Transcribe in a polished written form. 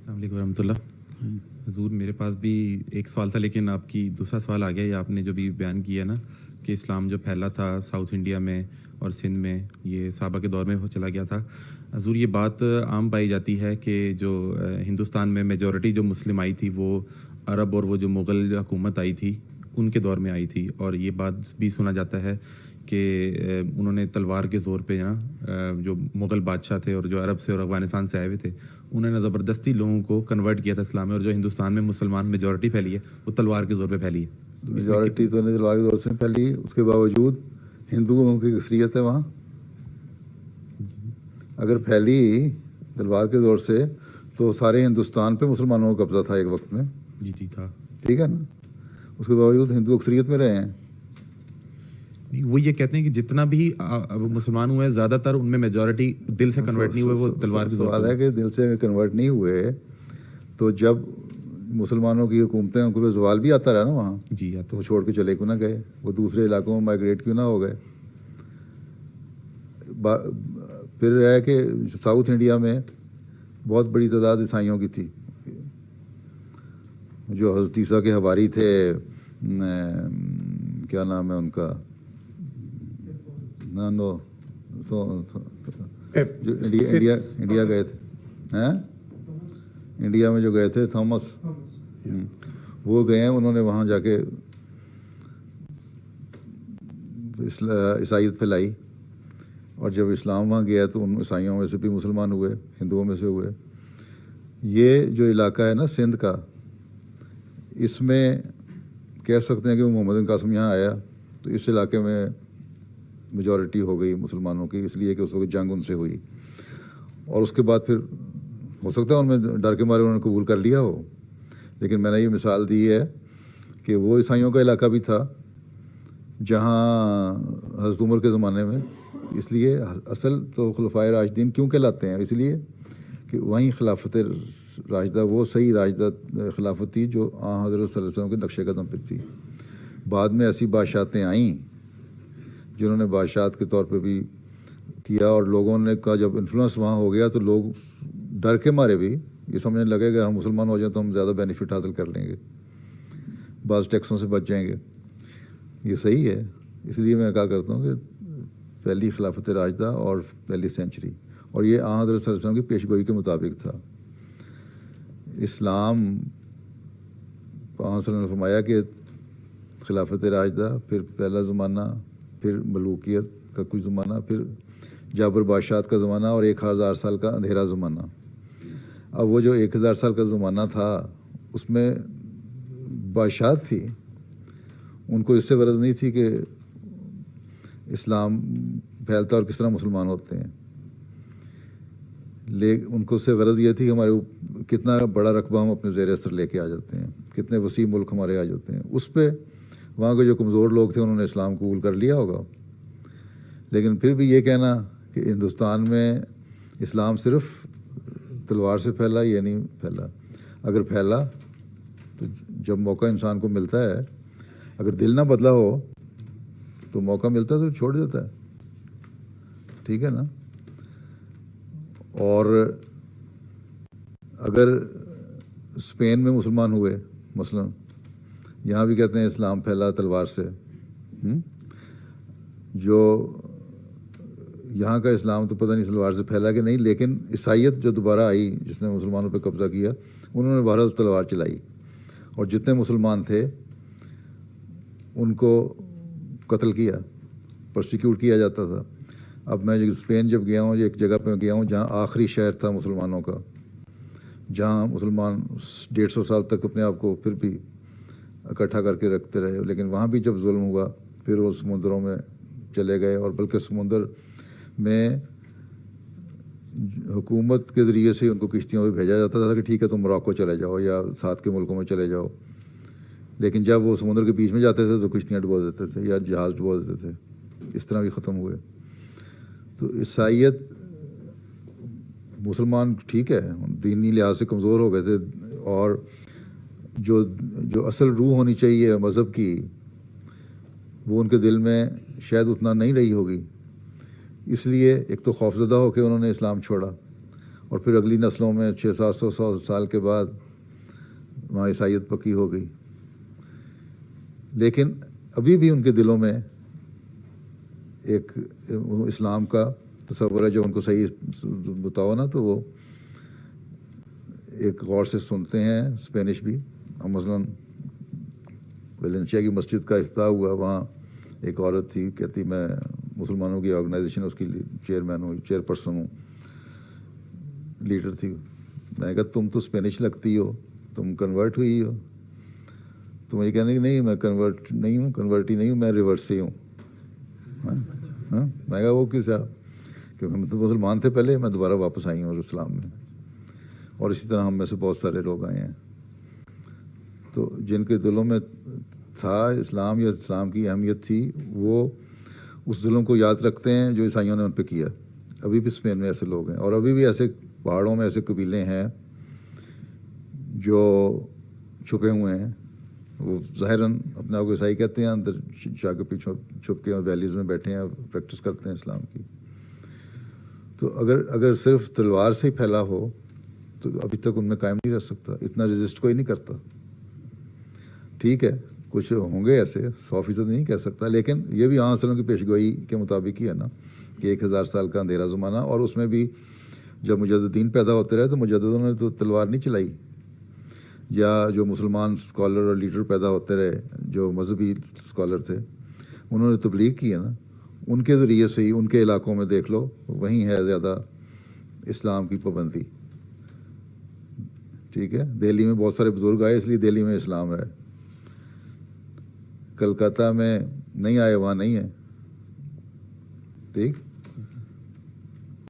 السلام علیکم ورحمۃ اللہ. حضور میرے پاس بھی ایک سوال تھا، لیکن آپ کی دوسرا سوال آ گیا. یہ آپ نے جو بھی بیان کیا نا کہ اسلام جو پھیلا تھا ساؤتھ انڈیا میں اور سندھ میں، یہ صحابہ کے دور میں چلا گیا تھا. حضور یہ بات عام پائی جاتی ہے کہ جو ہندوستان میں میجورٹی جو مسلم آئی تھی وہ عرب اور وہ جو مغل حکومت آئی تھی ان کے دور میں آئی تھی. اور یہ بات بھی سنا جاتا ہے کہ انہوں نے تلوار کے زور پہ نا جو مغل بادشاہ تھے اور جو عرب سے اور افغانستان سے آئے ہوئے تھے انہوں نے زبردستی لوگوں کو کنورٹ کیا تھا اسلام میں. اور جو ہندوستان میں مسلمان میجورٹی پھیلی ہے وہ تلوار کے زور پہ پھیلی ہے. میجورٹی تو نہیں تلوار کے زور سے پھیلی، اس کے باوجود ہندوؤں کی اکثریت ہے وہاں. اگر پھیلی تلوار کے زور سے تو سارے ہندوستان پہ مسلمانوں کا قبضہ تھا ایک وقت میں. جی تھا. ٹھیک ہے نا. اس کے باوجود ہندو اکثریت میں رہے ہیں. وہ یہ کہتے ہیں کہ جتنا بھی مسلمان ہوئے زیادہ تر ان میں میجورٹی دل سے کنورٹ نہیں ہوئے، وہ تلوار کے زور سوال ہے کہ دل سے کنورٹ نہیں ہوئے تو جب مسلمانوں کی حکومتیں ان کو زوال بھی آتا رہا نا وہاں. جی تو وہ چھوڑ کے چلے کیوں نہ گئے، وہ دوسرے علاقوں میں مائگریٹ کیوں نہ ہو گئے. پھر ہے کہ ساؤتھ انڈیا میں بہت بڑی تعداد عیسائیوں کی تھی. جو حضرت عیسیٰ کے حواری تھے، کیا نام ہے ان کا، جو انڈیا گئے تھے، انڈیا میں جو گئے تھے تھامس، وہ گئے ہیں. انہوں نے وہاں جا کے عیسائیت پھیلائی. اور جب اسلام وہاں گیا تو ان عیسائیوں میں سے بھی مسلمان ہوئے، ہندوؤں میں سے ہوئے. یہ جو علاقہ ہے نا سندھ کا، اس میں کہہ سکتے ہیں کہ محمد بن قاسم یہاں آیا تو اس علاقے میں میجورٹی ہو گئی مسلمانوں کی، اس لیے کہ اس وقت جنگ ان سے ہوئی. اور اس کے بعد پھر ہو سکتا ہے ان میں ڈر کے مارے انہوں نے قبول کر لیا ہو. لیکن میں نے یہ مثال دی ہے کہ وہ عیسائیوں کا علاقہ بھی تھا جہاں حضرت عمر کے زمانے میں. اس لیے اصل تو خلفائے راشدین کیوں کہلاتے ہیں؟ اس لیے کہ وہیں خلافت راشدہ وہ صحیح راشدہ خلافت تھی جو حضرت صلی اللہ علیہ وسلم کے نقش قدم پہ تھی. بعد میں ایسی بادشاہتیں آئیں جنہوں نے بادشاہت کے طور پہ بھی کیا، اور لوگوں نے کا جب انفلوئنس وہاں ہو گیا تو لوگ ڈر کے مارے بھی یہ سمجھنے لگے کہ ہم مسلمان ہو جائیں تو ہم زیادہ بینیفٹ حاصل کر لیں گے، بعض ٹیکسوں سے بچ جائیں گے. یہ صحیح ہے. اس لیے میں کہا کرتا ہوں کہ پہلی خلافت راشدہ اور پہلی سینچری، اور یہ حضرت صلی اللہ علیہ وسلم کی پیش گوئی کے مطابق تھا. اسلام صلی اللہ علیہ وسلم نے فرمایا کہ خلافت راشدہ، پھر پہلا زمانہ، پھر ملوکیت کا کچھ زمانہ، پھر جابر بادشاہت کا زمانہ، اور 1000 سال کا اندھیرا زمانہ. اب وہ جو 1000 سال کا زمانہ تھا اس میں بادشاہت تھی، ان کو اس سے غرض نہیں تھی کہ اسلام پھیلتا اور کس طرح مسلمان ہوتے ہیں. لیکن ان کو اس سے غرض یہ تھی کہ ہمارے کتنا بڑا رقبہ ہم اپنے زیر اثر لے کے آ جاتے ہیں، کتنے وسیع ملک ہمارے آ جاتے ہیں. اس پہ وہاں کے جو کمزور لوگ تھے انہوں نے اسلام قبول کر لیا ہوگا. لیکن پھر بھی یہ کہنا کہ ہندوستان میں اسلام صرف تلوار سے پھیلا، یہ نہیں پھیلا. اگر پھیلا تو جب موقع انسان کو ملتا ہے، اگر دل نہ بدلا ہو تو موقع ملتا ہے تو چھوڑ دیتا ہے. ٹھیک ہے نا. اور اگر اسپین میں مسلمان ہوئے مثلا، یہاں بھی کہتے ہیں اسلام پھیلا تلوار سے، جو یہاں کا اسلام تو پتہ نہیں تلوار سے پھیلا کہ نہیں، لیکن عیسائیت جو دوبارہ آئی جس نے مسلمانوں پہ قبضہ کیا، انہوں نے بہرحال تلوار چلائی، اور جتنے مسلمان تھے ان کو قتل کیا، پرسیکیوٹ کیا جاتا تھا. اب میں اسپین جب گیا ہوں، ایک جگہ پہ گیا ہوں جہاں آخری شہر تھا مسلمانوں کا، جہاں مسلمان 150 سال تک اپنے آپ کو پھر بھی اکٹھا کر کے رکھتے رہے. لیکن وہاں بھی جب ظلم ہوا پھر وہ سمندروں میں چلے گئے، اور بلکہ سمندر میں حکومت کے ذریعے سے ان کو کشتیوں پہ بھیجا جاتا تھا کہ ٹھیک ہے تم موراکو چلے جاؤ یا ساتھ کے ملکوں میں چلے جاؤ. لیکن جب وہ سمندر کے بیچ میں جاتے تھے تو کشتیاں ڈبو دیتے تھے یا جہاز ڈبو دیتے تھے. اس طرح بھی ختم ہوئے. تو عیسائیت، مسلمان ٹھیک ہے دینی لحاظ سے کمزور ہو گئے تھے، اور جو اصل روح ہونی چاہیے مذہب کی وہ ان کے دل میں شاید اتنا نہیں رہی ہوگی. اس لیے ایک تو خوفزدہ ہو کے انہوں نے اسلام چھوڑا، اور پھر اگلی نسلوں میں 600-700 سال کے بعد وہاں عیسائیت پکی ہو گئی. لیکن ابھی بھی ان کے دلوں میں ایک اسلام کا تصور ہے. جو ان کو صحیح بتاؤ نا تو وہ ایک غور سے سنتے ہیں اسپینش بھی. مثلاً ویلنسیا کی مسجد کا افتتاح ہوا, وہاں ایک عورت تھی, کہتی میں مسلمانوں کی آرگنائزیشن اس کی چیئرمین ہوں, چیئر پرسن ہوں, لیڈر تھی. میں نے کہا تم تو اسپینش لگتی ہو, تم کنورٹ ہوئی ہو؟ تو مجھے کہنے کہ نہیں میں کنورٹ نہیں ہوں, کنورٹ ہی نہیں ہوں, میں ریورس سے ہوں. میں نے کہا وہ کس طرح, کہ ہم تو مسلمان تھے پہلے, میں دوبارہ واپس آئی ہوں اسلام میں. اور اسی طرح ہم میں سے بہت سارے لوگ آئے ہیں. تو جن کے دلوں میں تھا اسلام یا اسلام کی اہمیت تھی, وہ اس دلوں کو یاد رکھتے ہیں جو عیسائیوں نے ان پہ کیا. ابھی بھی اسپین میں ایسے لوگ ہیں, اور ابھی بھی ایسے پہاڑوں میں ایسے قبیلے ہیں جو چھپے ہوئے ہیں. وہ ظاہراً اپنے آپ کو عیسائی کہتے ہیں, اندر جا کے پیچھے چھپ کے ویلیز میں بیٹھے ہیں, پریکٹس کرتے ہیں اسلام کی. تو اگر صرف تلوار سے ہی پھیلا ہو تو ابھی تک ان میں قائم نہیں رہ سکتا. اتنا رجسٹ کوئی نہیں کرتا. ٹھیک ہے کچھ ہوں گے ایسے, 100% نہیں کہہ سکتا, لیکن یہ بھی عام اصلوں کی پیشگوئی کے مطابق ہی ہے نا کہ 1000 سال کا اندھیرا زمانہ. اور اس میں بھی جب مجددین پیدا ہوتے رہے تو مجددوں نے تو تلوار نہیں چلائی, یا جو مسلمان اسکالر اور لیڈر پیدا ہوتے رہے جو مذہبی اسکالر تھے, انہوں نے تبلیغ کی ہے نا. ان کے ذریعے سے ہی ان کے علاقوں میں دیکھ لو, وہیں ہے زیادہ اسلام کی پابندی. ٹھیک ہے, دہلی میں بہت سارے بزرگ آئے اس لیے دہلی میں اسلام ہے. کلکتہ میں نہیں آئے, وہاں نہیں ہے. ٹھیک.